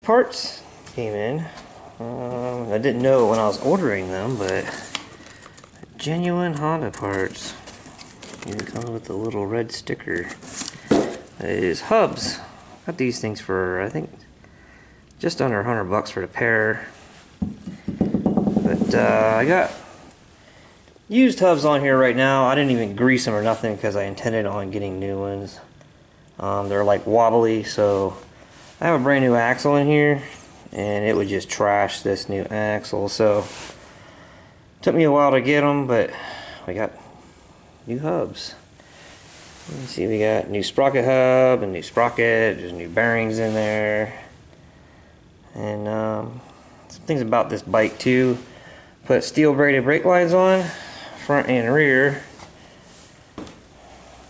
parts came in. I didn't know when I was ordering them, but genuine Honda parts. Here it comes with the little red sticker. It is hubs. Got these things for, I think, just under $100 for the pair. But I got used hubs on here right now. I didn't even grease them or nothing because I intended on getting new ones. They're like wobbly, so I have a brand new axle in here and it would just trash this new axle. So it took me a while to get them, but we got new hubs. You see, we got new sprocket hub and new sprocket. There's new bearings in there, and some things about this bike too. Put steel braided brake lines on, front and rear.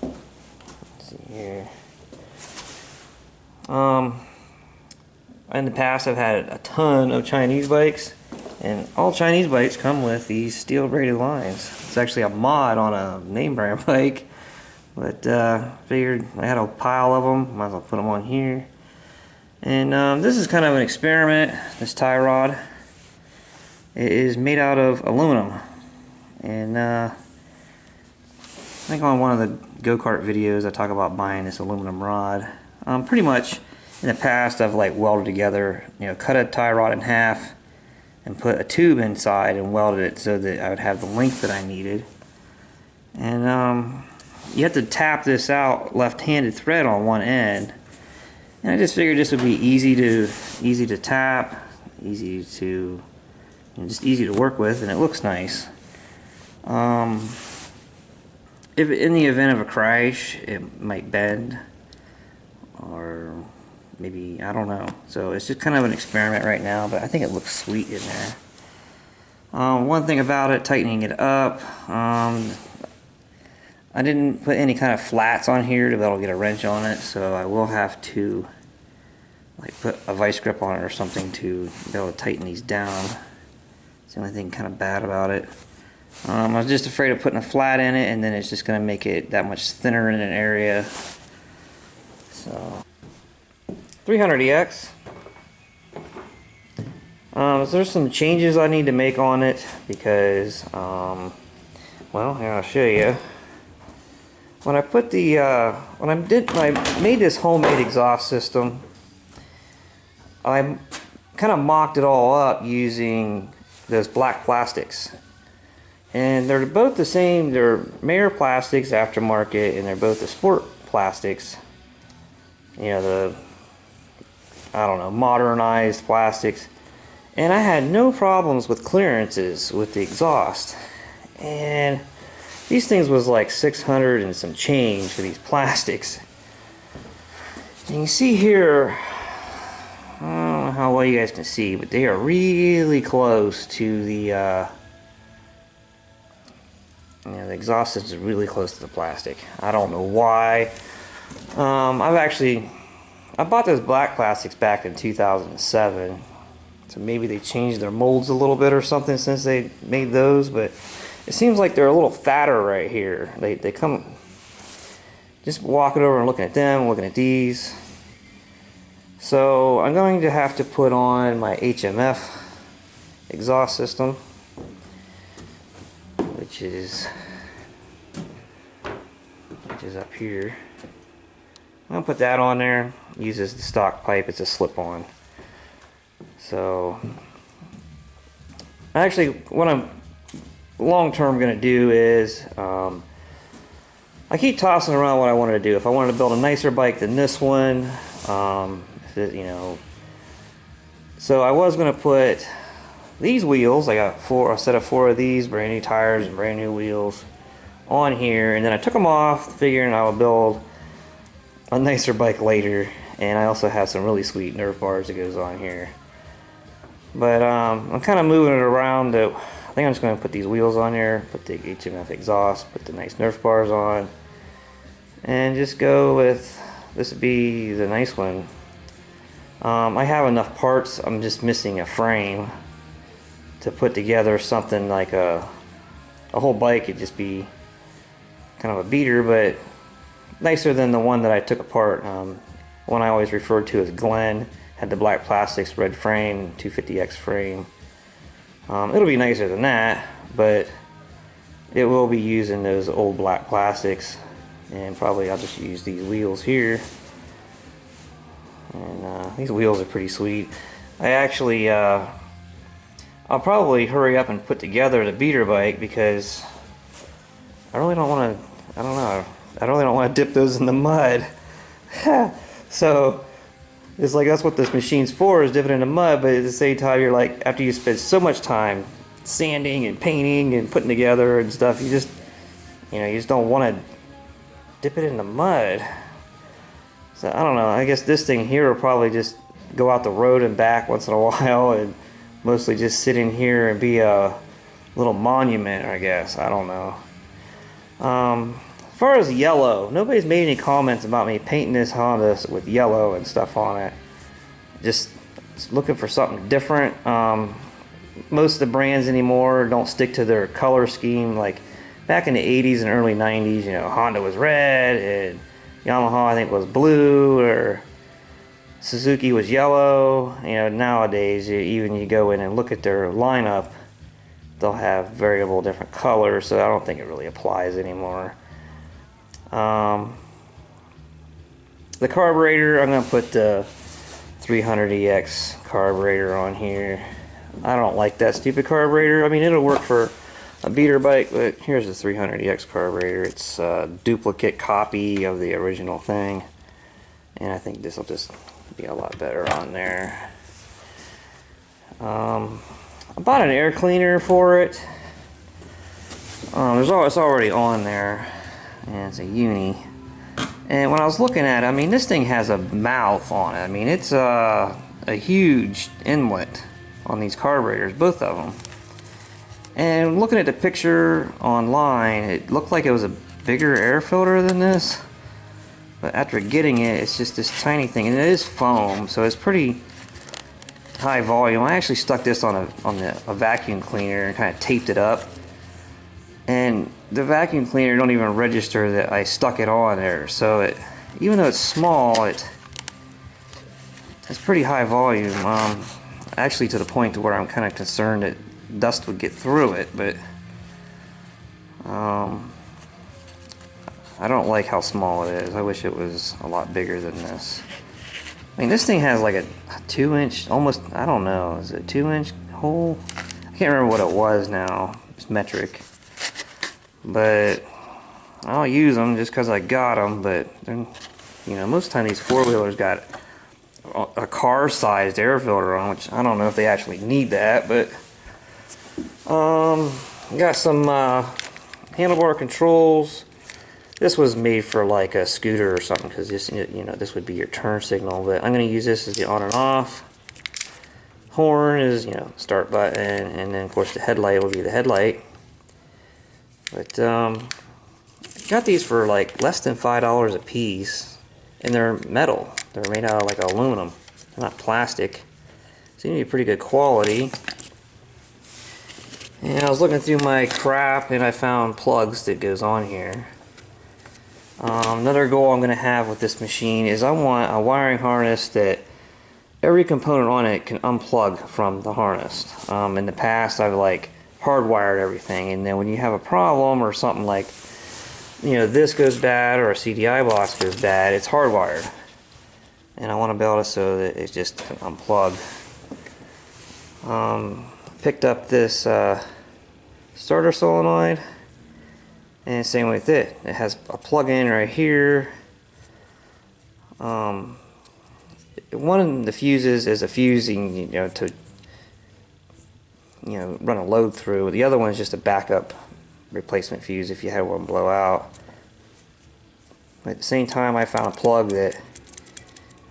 Let's see here. In the past, I've had a ton of Chinese bikes, and all Chinese bikes come with these steel braided lines. It's actually a mod on a name brand bike. But figured I had a pile of them, might as well put them on here. And this is kind of an experiment, this tie rod. It is made out of aluminum. And I think on one of the go-kart videos I talk about buying this aluminum rod. Pretty much in the past I've like welded together, cut a tie rod in half and put a tube inside and welded it so that I would have the length that I needed. And you have to tap this out left-handed thread on one end, and I just figured this would be easy to tap, easy to just easy to work with, and it looks nice. If in the event of a crash, it might bend, or maybe, I don't know. So it's just kind of an experiment right now, but I think it looks sweet in there. One thing about it, tightening it up. I didn't put any kind of flats on here to be able to get a wrench on it, so I will have to like put a vice grip on it or something to be able to tighten these down. It's the only thing kind of bad about it. I was just afraid of putting a flat in it, and then it's just going to make it that much thinner in an area. So 300ex. So there's some changes I need to make on it because, well, here I'll show you. When I put the when I made this homemade exhaust system, I kind of mocked it all up using those black plastics, and they're both the same. They're Mayer plastics aftermarket, and they're both the sport plastics. The I don't know, modernized plastics. And I had no problems with clearances with the exhaust, and these things was like 600 and some change for these plastics. And you see here, I don't know how well you guys can see, but they are really close to the, the exhaust is really close to the plastic. I don't know why. I bought those black plastics back in 2007. So maybe they changed their molds a little bit or something since they made those, but it seems like they're a little fatter right here. They come, just walking over and looking at them, looking at these. So I'm going to have to put on my HMF exhaust system, which is up here. I'm going to put that on there. It uses the stock pipe, it's a slip-on. So actually what I'm long-term going to do is I keep tossing around what I wanted to do. If I wanted to build a nicer bike than this one, so I was going to put these wheels. I got a set of 4 of these, brand new tires and brand new wheels on here, and then I took them off figuring I would build a nicer bike later. And I also have some really sweet Nerf bars that goes on here. But I'm kind of moving it around. I think I'm just going to put these wheels on here, put the HMF exhaust, put the nice Nerf bars on, and just go with, this would be the nice one. I have enough parts, I'm just missing a frame to put together something like a whole bike. It'd just be kind of a beater, but nicer than the one that I took apart. One I always referred to as Glenn. had the black plastics, red frame, 250X frame. It'll be nicer than that, but it will be using those old black plastics, and probably I'll just use these wheels here. And these wheels are pretty sweet. I actually, I'll probably hurry up and put together the beater bike because I really don't want to, I don't know, I really don't want to dip those in the mud. So it's like that's what this machine's for, is dipping in the mud, but at the same time you're like, after you spend so much time sanding and painting and putting together and stuff, you just, you just don't want to dip it in the mud. So I don't know, I guess this thing here will probably just go out the road and back once in a while, and mostly just sit in here and be a little monument, I guess. I don't know. As far as yellow, nobody's made any comments about me painting this Honda with yellow and stuff on it. Just looking for something different. Most of the brands anymore don't stick to their color scheme. Like back in the 80s and early 90s, Honda was red and Yamaha I think was blue, or Suzuki was yellow. Nowadays even you go in and look at their lineup, they'll have variable different colors, so I don't think it really applies anymore. The carburetor, I'm going to put the 300ex carburetor on here. I don't like that stupid carburetor. I mean, it'll work for a beater bike, but here's the 300ex carburetor. It's a duplicate copy of the original thing, and I think this will just be a lot better on there. I bought an air cleaner for it. It's already on there, and it's a uni. And when I was looking at it, I mean, this thing has a mouth on it. I mean, it's a huge inlet on these carburetors, both of them. And looking at the picture online, it looked like it was a bigger air filter than this. But after getting it, it's just this tiny thing, and it is foam, so it's pretty high volume. I actually stuck this on a vacuum cleaner and kind of taped it up. And the vacuum cleaner don't even register that I stuck it on there. So even though it's small, it's pretty high volume. Actually to the point to where I'm kind of concerned that dust would get through it, but I don't like how small it is. I wish it was a lot bigger than this. I mean, this thing has like a 2-inch, almost, I don't know, is it a 2-inch hole? I can't remember what it was now. It's metric. But I'll use them just because I got them. But most of the time these four-wheelers got a car-sized air filter on, which I don't know if they actually need that. But got some handlebar controls. This was made for like a scooter or something, because this, this would be your turn signal. But I'm going to use this as the on and off. Horn is, start button, and then of course the headlight will be the headlight. But got these for like less than $5 a piece, and they're metal. They're made out of like aluminum. They're not plastic. Seem to be pretty good quality. And I was looking through my crap, and I found plugs that goes on here. Another goal I'm going to have with this machine is I want a wiring harness that every component on it can unplug from the harness. In the past I've like hardwired everything, and then when you have a problem or something like, this goes bad or a CDI box goes bad, it's hardwired. And I want to be able to, so that it just can unplug. Picked up this starter solenoid, and same with it. It has a plug-in right here. One of the fuses is a fusing, to run a load through. The other one is just a backup replacement fuse if you had one blow out. But at the same time, I found a plug that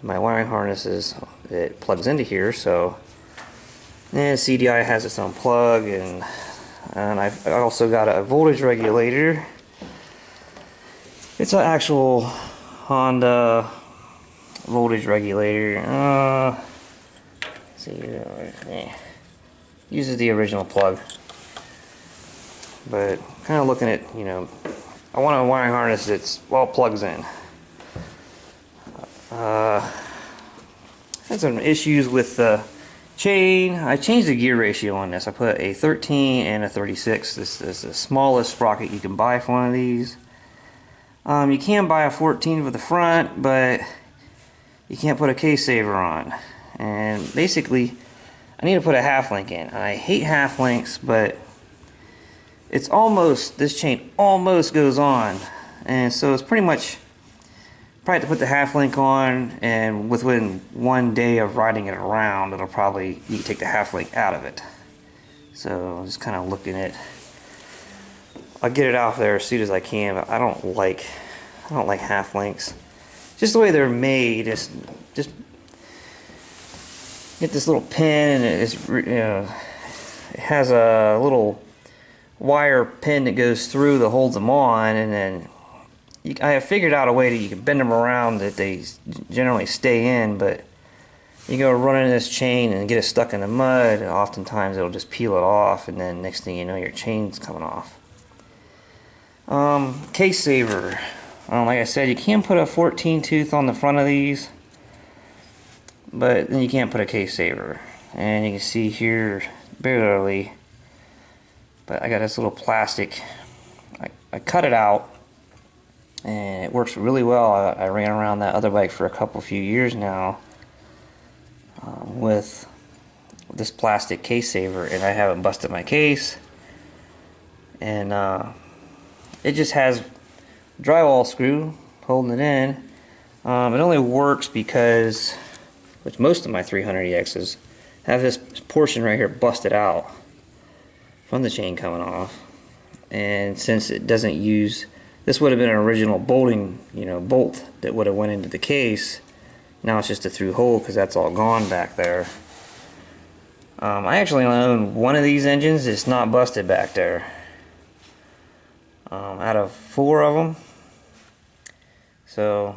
my wiring harness it plugs into here. So, and CDI has its own plug, and I also got a voltage regulator. It's an actual Honda voltage regulator. Let's see, uses the original plug. But kind of looking at, I want a wiring harness that's all plugs in. Had some issues with the chain. I changed the gear ratio on this. I put a 13 and a 36. This is the smallest sprocket you can buy for one of these. You can buy a 14 for the front, but you can't put a case saver on. And basically, I need to put a half link in. I hate half links, but it's almost, this chain almost goes on. And so it's pretty much, probably have to put the half link on, and within 1 day of riding it around, it'll probably, you can take the half link out of it. So I'm just kind of looking at, I'll get it out there as soon as I can, but I don't like half links. Just the way they're made, just get this little pin, and it's, it has a little wire pin that goes through that holds them on, and then I have figured out a way that you can bend them around that they generally stay in, but you go running this chain and get it stuck in the mud, and oftentimes it'll just peel it off, and then next thing you know, your chain's coming off. Case saver. Like I said, you can put a 14 tooth on the front of these, but then you can't put a case saver. And you can see here, barely, but I got this little plastic. I cut it out, and it works really well. I ran around that other bike for a few years now with this plastic case saver, and I haven't busted my case. And it just has drywall screw holding it in. It only works because, which most of my 300EXs have this portion right here busted out from the chain coming off, and since it doesn't use, this would have been an original bolting, bolt that would have went into the case. Now it's just a through hole because that's all gone back there. I actually only own one of these engines. It's not busted back there. Out of 4 of them. So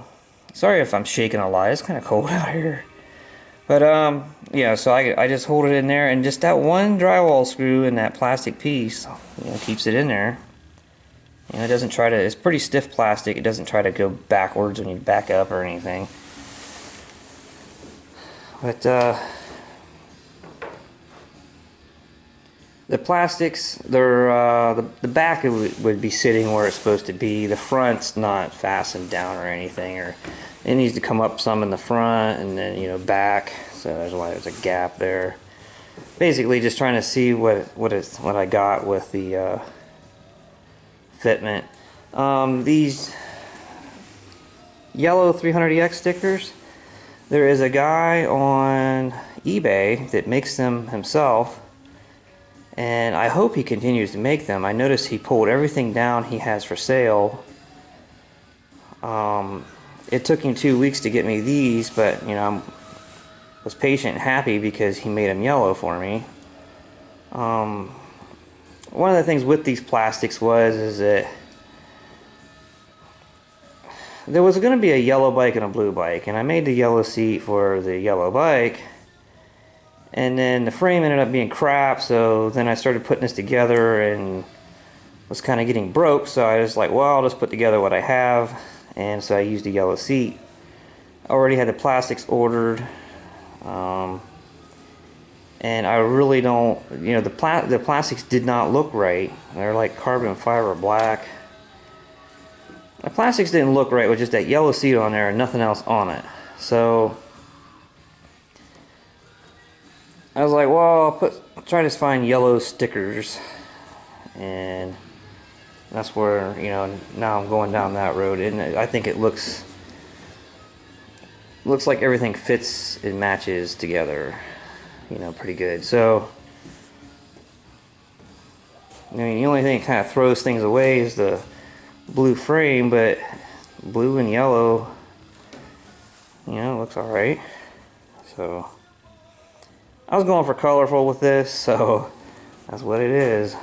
sorry if I'm shaking a lot. It's kind of cold out here. But yeah, so I just hold it in there, and just that one drywall screw in that plastic piece, keeps it in there. It doesn't try to, it's pretty stiff plastic, it doesn't try to go backwards when you back up or anything. But the plastics, they're, the back would be sitting where it's supposed to be. The front's not fastened down or anything, or it needs to come up some in the front and then back, so there's why there's a gap there. Basically just trying to see what I got with the fitment. These yellow 300EX stickers, there is a guy on eBay that makes them himself, and I hope he continues to make them. I noticed he pulled everything down he has for sale. It took him 2 weeks to get me these, but I was patient and happy because he made them yellow for me. One of the things with these plastics is that there was going to be a yellow bike and a blue bike, and I made the yellow seat for the yellow bike, and then the frame ended up being crap, so then I started putting this together and was kind of getting broke, so I was like, well, I'll just put together what I have, and so I used the yellow seat. I already had the plastics ordered. And I really don't, the plastics did not look right. They're like carbon fiber black. The plastics didn't look right with just that yellow seat on there and nothing else on it. So I was like, well, I'll try to find yellow stickers, and that's where now I'm going down that road, and I think it looks like everything fits and matches together. Pretty good. So, the only thing that kind of throws things away is the blue frame, but blue and yellow, looks alright. So, I was going for colorful with this, so that's what it is.